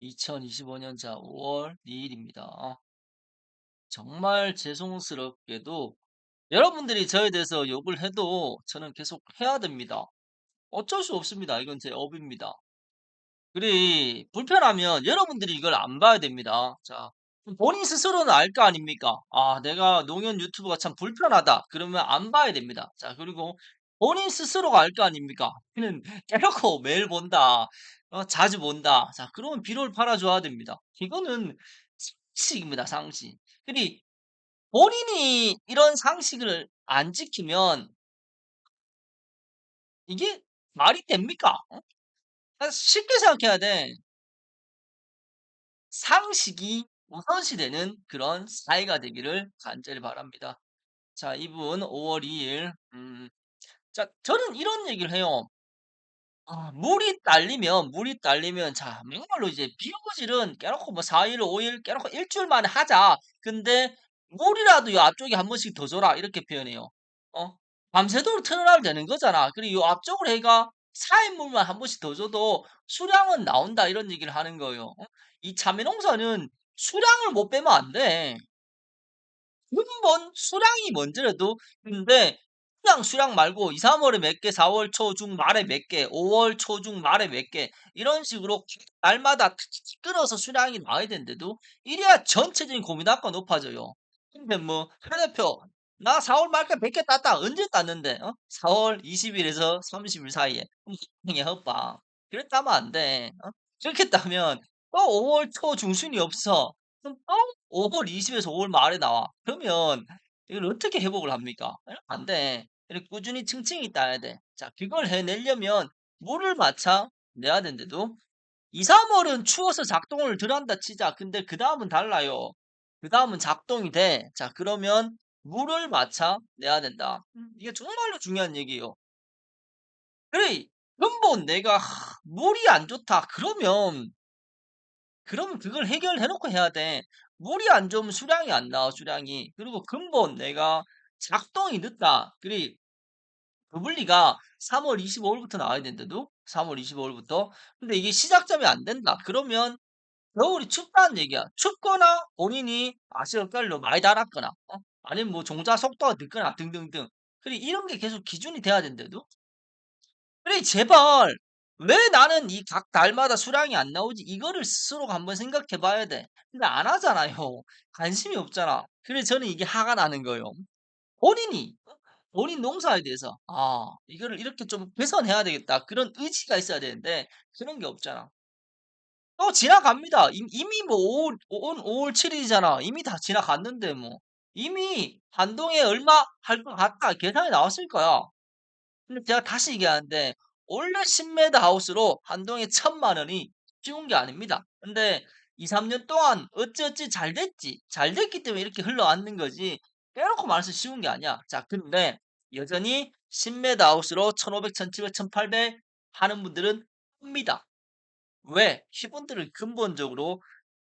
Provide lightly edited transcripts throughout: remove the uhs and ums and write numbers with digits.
2025년 5월 2일입니다. 정말 죄송스럽게도 여러분들이 저에 대해서 욕을 해도 저는 계속 해야 됩니다. 어쩔 수 없습니다. 이건 제 업입니다. 그리 불편하면 여러분들이 이걸 안 봐야 됩니다. 자, 본인 스스로는 알 거 아닙니까? 아, 내가 농현 유튜브가 참 불편하다. 그러면 안 봐야 됩니다. 자, 그리고 본인 스스로가 알 거 아닙니까? 그는 대놓고 매일 본다. 자주 본다. 자, 그러면 비료를 팔아줘야 됩니다. 이거는 상식입니다, 상식. 그리 본인이 이런 상식을 안 지키면 이게 말이 됩니까? 쉽게 생각해야 돼. 상식이 우선시되는 그런 사회가 되기를 간절히 바랍니다. 자, 이분 5월 2일. 자, 저는 이런 얘기를 해요. 물이 딸리면 자, 막말로 이제 비료질은 깨놓고 뭐 4일, 5일 깨놓고 일주일 만에 하자. 근데 물이라도 요 앞쪽에 한 번씩 더 줘라. 이렇게 표현해요. 어? 밤새도록 틀어놔도 되는 거잖아. 그리고 요 앞쪽으로 해가 4인물만 한 번씩 더 줘도 수량은 나온다. 이런 얘기를 하는 거예요. 이 참외농사는 수량을 못 빼면 안 돼. 근본 수량이 먼저라도 근데 그냥 수량 말고 2, 3월에 몇 개, 4월 초, 중, 말에 몇 개, 5월 초, 중, 말에 몇 개 이런 식으로 날마다 탁탁 끌어서 수량이 나와야 되는데도 이래야 전체적인 고민학과 높아져요. 근데 뭐 한 대표 나 4월 말까지 100개 땄다. 언제 땄는데? 4월 20일에서 30일 사이에. 그냥 헛바. 그랬다면 안 돼. 그렇게 따면 5월 초 중순이 없어. 그럼 5월 20에서 5월 말에 나와. 그러면 이걸 어떻게 회복을 합니까? 안 돼. 이렇게 꾸준히 층층이 따야 돼. 자, 그걸 해내려면 물을 맞춰 내야 되는데도 2, 3월은 추워서 작동을 덜 한다 치자. 근데 그 다음은 달라요. 그 다음은 작동이 돼. 자, 그러면 물을 맞춰 내야 된다. 이게 정말로 중요한 얘기예요. 그래, 근본 내가 물이 안 좋다. 그러면 그걸 해결해 놓고 해야 돼. 물이 안 좋으면 수량이 안 나와, 수량이. 그리고 근본 내가 작동이 늦다. 그리 부블리가 3월 25일부터 나와야 되는데도 3월 25일부터. 근데 이게 시작점이 안 된다. 그러면 겨울이 춥다는 얘기야. 춥거나 본인이 아시아깔로 많이 달았거나, 아니면 뭐 종자 속도가 늦거나 등등등. 그리 이런 게 계속 기준이 돼야 된대도. 그래, 제발. 왜 나는 이 각 달마다 수량이 안 나오지? 이거를 스스로가 한번 생각해 봐야 돼. 근데 안 하잖아요. 관심이 없잖아. 그래서 저는 이게 화가 나는 거예요. 본인이, 본인 농사에 대해서, 이거를 이렇게 좀 개선해야 되겠다. 그런 의지가 있어야 되는데, 그런 게 없잖아. 또 지나갑니다. 이미 뭐 5월 7일이잖아. 이미 다 지나갔는데 뭐. 이미 한동에 얼마 할 것 같다. 계산이 나왔을 거야. 근데 제가 다시 얘기하는데 원래 10m 하우스로 한동에 1,000만 원이 쉬운 게 아닙니다. 근데 2, 3년 동안 어찌어찌 잘 됐지. 잘 됐기 때문에 이렇게 흘러왔는 거지. 빼놓고 말해서 쉬운 게 아니야. 자, 근데 여전히 10m 하우스로 1,500, 1,700, 1,800 하는 분들은 합니다. 왜? 이분들은 근본적으로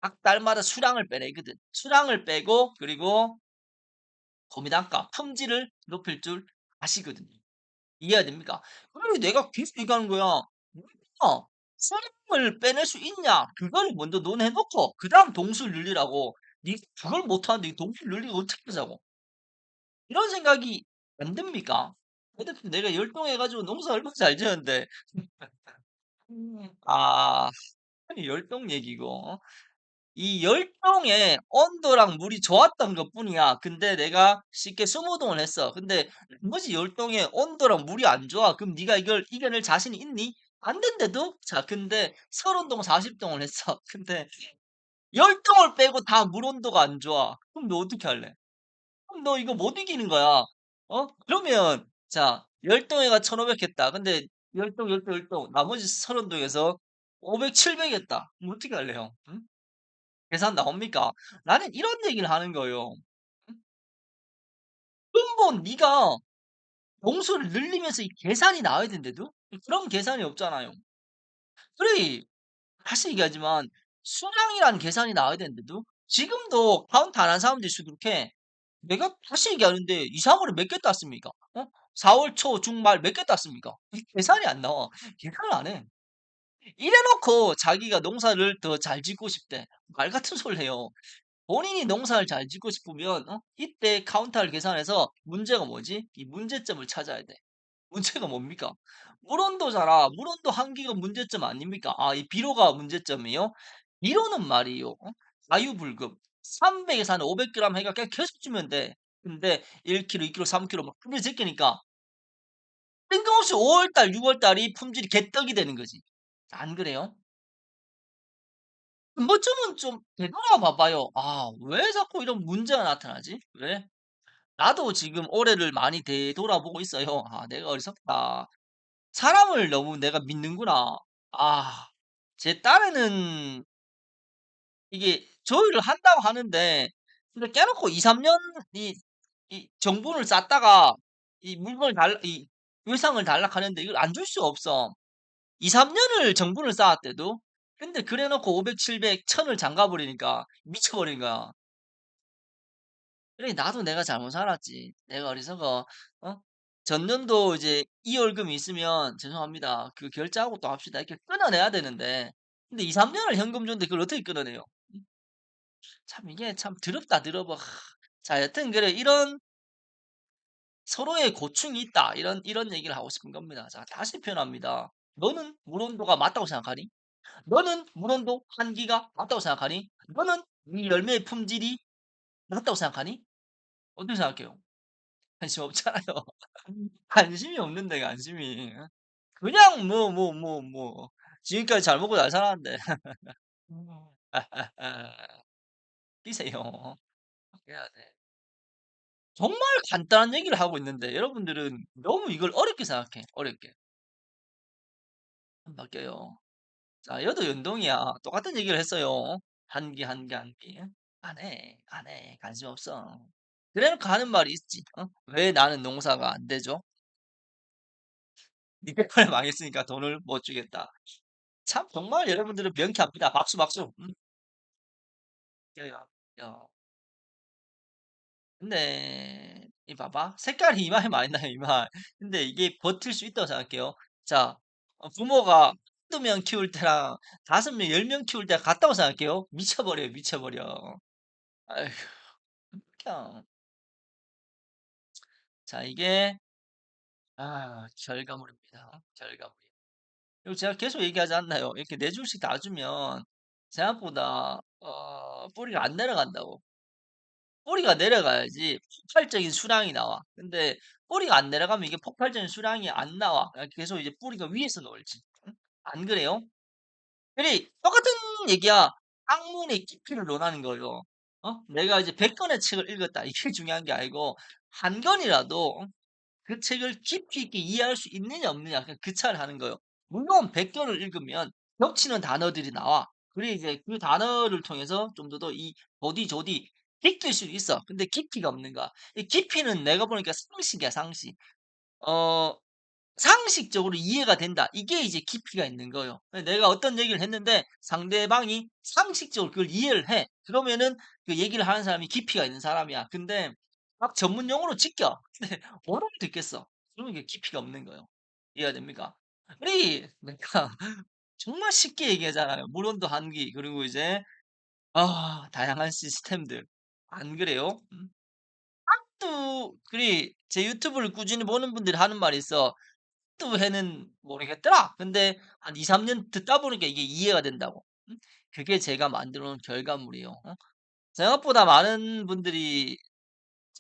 각 달마다 수량을 빼내거든. 수량을 빼고 그리고 고미단가 품질을 높일 줄 아시거든요. 이해가 됩니까? 그러면 내가 계속 얘기하는 거야. 수량을 빼낼 수 있냐? 그거를 먼저 논해 놓고 그다음 동수를 늘리라고. 네가 그걸 못하는데 동수를 늘리고 어떻게 하자고. 이런 생각이 안 듭니까? 근데 내가 열동해 가지고 농사 얼마나 잘 지었는데. 아, 아니 열동 얘기고. 이 열동의 온도랑 물이 좋았던 것뿐이야. 근데 내가 쉽게 스무동을 했어. 근데 나머지 열동의 온도랑 물이 안 좋아. 그럼 네가 이걸 이겨낼 자신이 있니? 안 된대도? 자, 근데 30동, 40동을 했어. 근데 열동을 빼고 다 물 온도가 안 좋아. 그럼 너 어떻게 할래? 그럼 너 이거 못 이기는 거야. 그러면 자, 열동에가 1,500 했다. 근데 열동, 열동, 열동 나머지 30동에서 500, 700 했다. 그럼 어떻게 할래요? 응? 계산 나옵니까? 나는 이런 얘기를 하는 거예요. 근본 네가 봉수를 늘리면서 이 계산이 나와야 되는데도 그런 계산이 없잖아요. 그래, 다시 얘기하지만 수량이라는 계산이 나와야 되는데도 지금도 카운트 안 한 사람들이 있어 그렇게 내가 다시 얘기하는데 2, 3월에 몇 개 땄습니까? 4월 초, 중, 말 몇 개 땄습니까? 이 계산이 안 나와. 계산을 안 해. 이래 놓고 자기가 농사를 더 잘 짓고 싶대. 말 같은 소리를 해요. 본인이 농사를 잘 짓고 싶으면 이때 카운터를 계산해서 문제가 뭐지? 이 문제점을 찾아야 돼. 문제가 뭡니까? 물온도잖아. 물온도 한기가 문제점 아닙니까? 아, 이 비료가 문제점이요? 비료는 말이요. 자유불급. 300에서 한 500g 해가 그냥 계속 주면 돼. 근데 1kg, 2kg, 3kg 막 품질 제끼니까 뜬금없이 5월달, 6월달이 품질이 개떡이 되는 거지. 안 그래요? 한 번쯤은 좀 되돌아 봐봐요. 아, 왜 자꾸 이런 문제가 나타나지? 왜? 나도 지금 올해를 많이 되돌아보고 있어요. 아, 내가 어리석다. 사람을 너무 내가 믿는구나. 아, 제 딸애는 이게 조율을 한다고 하는데, 근데 깨놓고 2, 3년 이 정분을 쌓다가 이 물건을 이 외상을 달라고 하는데 이걸 안 줄 수가 없어. 2, 3년을 정분을 쌓았대도. 근데 그래 놓고 500, 700, 1000을 잠가 버리니까 미쳐버린 거야. 그래, 나도 내가 잘못 살았지. 내가 어리석어. 어? 전년도 이제 이 월급이 있으면 죄송합니다. 그 결제하고 또 합시다. 이렇게 끊어내야 되는데. 근데 2, 3년을 현금 줬는데 그걸 어떻게 끊어내요? 참 이게 참 더럽다, 더러워. 자, 여튼 그래. 이런 서로의 고충이 있다. 이런 얘기를 하고 싶은 겁니다. 자, 다시 표현합니다. 너는 물온도가 맞다고 생각하니? 너는 물온도 한기가 맞다고 생각하니? 너는 이 열매의 품질이 맞다고 생각하니? 어떻게 생각해요? 관심 없잖아요. 관심이 없는데 관심이. 그냥 지금까지 잘 먹고 잘 살았는데. 끼세요. 해야 돼. 정말 간단한 얘기를 하고 있는데 여러분들은 너무 이걸 어렵게 생각해. 어렵게. 안 바뀌어요. 자, 얘도 연동이야. 똑같은 얘기를 했어요. 한 개. 안 해. 안 해. 관심 없어. 그래놓고 하는 말이 있지. 왜 나는 농사가 안 되죠? 니 때문에 망했으니까 돈을 못 주겠다. 참 정말 여러분들은 명쾌합니다. 박수 박수. 야, 야. 근데 이 봐봐. 색깔이 이마에 많이 나요, 이마. 근데 이게 버틸 수 있다고 생각해요. 자, 부모가 한두 명 키울 때랑 5명, 10명 키울 때가 같다고 생각해요. 미쳐버려요, 미쳐버려. 아휴, 그냥. 자, 이게 결과물입니다. 결과물. 그리고 제가 계속 얘기하지 않나요? 이렇게 네 줄씩 다 주면 생각보다 뿌리가 안 내려간다고. 뿌리가 내려가야지 폭발적인 수량이 나와. 근데 뿌리가 안 내려가면 이게 폭발적인 수량이 안 나와. 계속 이제 뿌리가 위에서 놀지. 응? 안 그래요? 그래, 똑같은 얘기야. 학문의 깊이를 논하는 거예요. 내가 이제 100권의 책을 읽었다. 이게 중요한 게 아니고, 한 권이라도 그 책을 깊이 있게 이해할 수 있느냐 없느냐 그냥 그 차이를 하는 거예요. 물론 100권을 읽으면 겹치는 단어들이 나와. 그래 이제 그 단어를 통해서 좀 더 이 조디 느낄 수 있어. 근데 깊이가 없는 거야. 이 깊이는 내가 보니까 상식이야, 상식. 어, 상식적으로 이해가 된다. 이게 이제 깊이가 있는 거예요. 내가 어떤 얘기를 했는데 상대방이 상식적으로 그걸 이해를 해. 그러면은 그 얘기를 하는 사람이 깊이가 있는 사람이야. 근데 막 전문 용어로 지켜. 근데 뭐라고 듣겠어? 그러면 이게 깊이가 없는 거예요. 이해가 됩니까? 우리 내가 정말 쉽게 얘기하잖아요. 물온도 한기 그리고 이제 다양한 시스템들. 안 그래요? 또 그리 제 유튜브를 꾸준히 보는 분들이 하는 말이 있어. 또 해는 모르겠더라. 근데 한 2-3년 듣다 보니까 이게 이해가 된다고. 그게 제가 만들어 놓은 결과물이에요. 생각보다 많은 분들이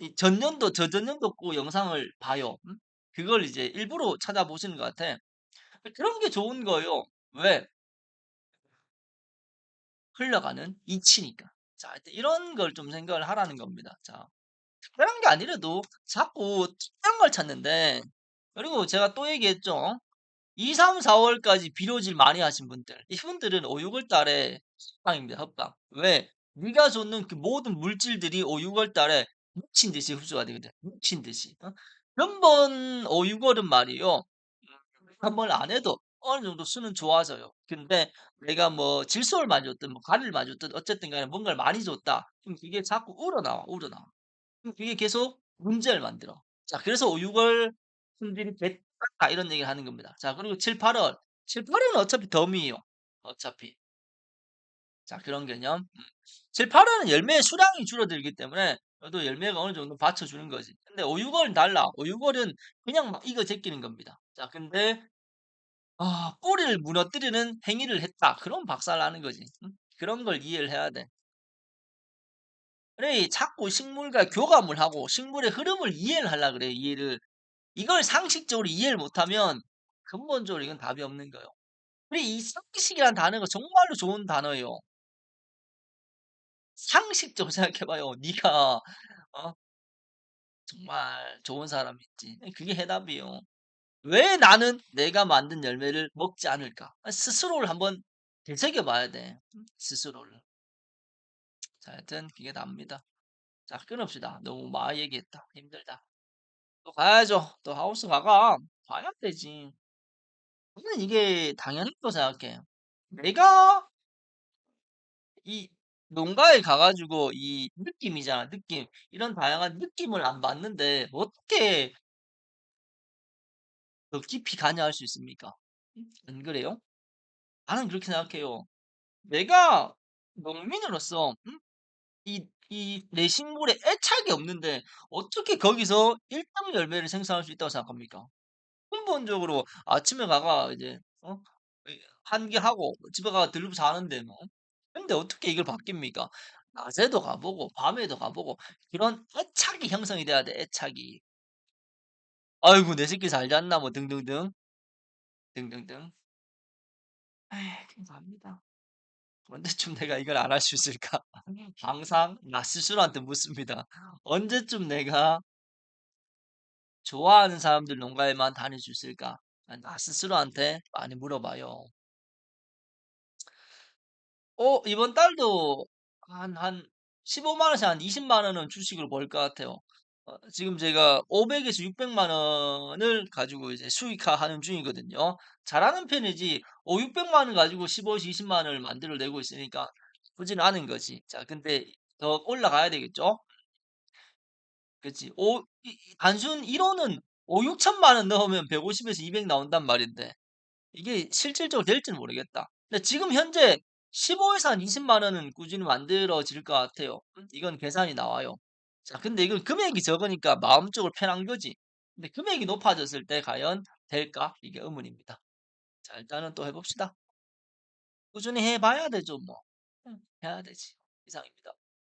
이 전년도, 저전년도 거 영상을 봐요. 그걸 이제 일부러 찾아보시는 것 같아. 그런 게 좋은 거예요. 왜? 흘러가는 이치니까. 자, 하여튼 이런 걸 좀 생각을 하라는 겁니다. 자, 특별한 게 아니라도 자꾸 특별한 걸 찾는데, 그리고 제가 또 얘기했죠. 2, 3, 4월까지 비료질 많이 하신 분들. 이분들은 5, 6월 달에 흡방입니다. 흡방. 왜? 네가 줬는 그 모든 물질들이 5, 6월 달에 미친 듯이 흡수가 되거든. 미친 듯이. 근본 5, 6월은 말이요. 한 번 안 해도 어느 정도 수는 좋아져요. 근데 내가 뭐 질소를 많이 줬든 뭐 가루를 많이 줬든 어쨌든 간에 뭔가를 많이 줬다. 그럼 그게 자꾸 우러나와, 우러나와. 그럼 그게 계속 문제를 만들어. 자, 그래서 5, 6월 품질이 됐다 이런 얘기를 하는 겁니다. 자, 그리고 7, 8월. 7, 8월은 어차피 덤이에요. 어차피. 자, 그런 개념. 7, 8월은 열매의 수량이 줄어들기 때문에 또 열매가 어느 정도 받쳐주는 거지. 근데 5, 6월은 달라. 5, 6월은 그냥 막 이거 제끼는 겁니다. 자, 근데 뿌리를 무너뜨리는 행위를 했다. 그럼 박살나는 거지. 응? 그런 걸 이해를 해야 돼. 그래, 자꾸 식물과 교감을 하고 식물의 흐름을 이해를 하려 그래, 이해를. 이걸 상식적으로 이해를 못하면 근본적으로 이건 답이 없는 거예요. 그래, 이 상식이란 단어가 정말로 좋은 단어예요. 상식적으로 생각해봐요. 네가 어? 정말 좋은 사람 있지. 그게 해답이에요. 왜 나는 내가 만든 열매를 먹지 않을까? 스스로를 한번 되새겨 봐야 돼. 스스로를. 자, 하여튼 그게 답니다. 자, 끊읍시다. 너무 많이 얘기했다. 힘들다. 또 가야죠. 또 하우스 가가 봐야 되지. 저는 이게 당연하다고 생각해. 내가 이 농가에 가가지고 이 느낌이잖아, 느낌. 이런 다양한 느낌을 안 받는데 어떻게 더 깊이 관여할 수 있습니까? 안 그래요? 나는 그렇게 생각해요. 내가 농민으로서 이 내 식물에 애착이 없는데 어떻게 거기서 1등 열매를 생산할 수 있다고 생각합니까? 근본적으로 아침에 가가 이제 한 개 하고 집에 가가 들르고 자는데 뭐. 근데 어떻게 이걸 바뀝니까? 낮에도 가보고 밤에도 가보고 그런 애착이 형성이 돼야 돼. 애착이. 아이고 내 새끼 잘 잤나 뭐 등등등 등등등. 에이, 감사합니다. 언제쯤 내가 이걸 안 할 수 있을까? 항상 나 스스로한테 묻습니다. 언제쯤 내가 좋아하는 사람들 농가에만 다닐 수 있을까? 나 스스로한테 많이 물어봐요. 이번 달도 한 15만 원에서 한 20만 원은 주식으로 벌 것 같아요. 지금 제가 500에서 600만 원을 가지고 이제 수익화하는 중이거든요. 잘하는 편이지, 600만 원 가지고 15에서 20만 원을 만들어내고 있으니까 나쁘지는 않은 거지. 자, 근데 더 올라가야 되겠죠? 그치. 단순 1호는 5, 6천만 원 넣으면 150에서 200 나온단 말인데, 이게 실질적으로 될지는 모르겠다. 근데 지금 현재 15에서 한 20만 원은 꾸준히 만들어질 것 같아요. 이건 계산이 나와요. 자, 근데 이건 금액이 적으니까 마음적으로 편한 거지. 근데 금액이 높아졌을 때 과연 될까? 이게 의문입니다. 자, 일단은 또 해봅시다. 꾸준히 해봐야 되죠, 뭐. 해야 되지. 이상입니다.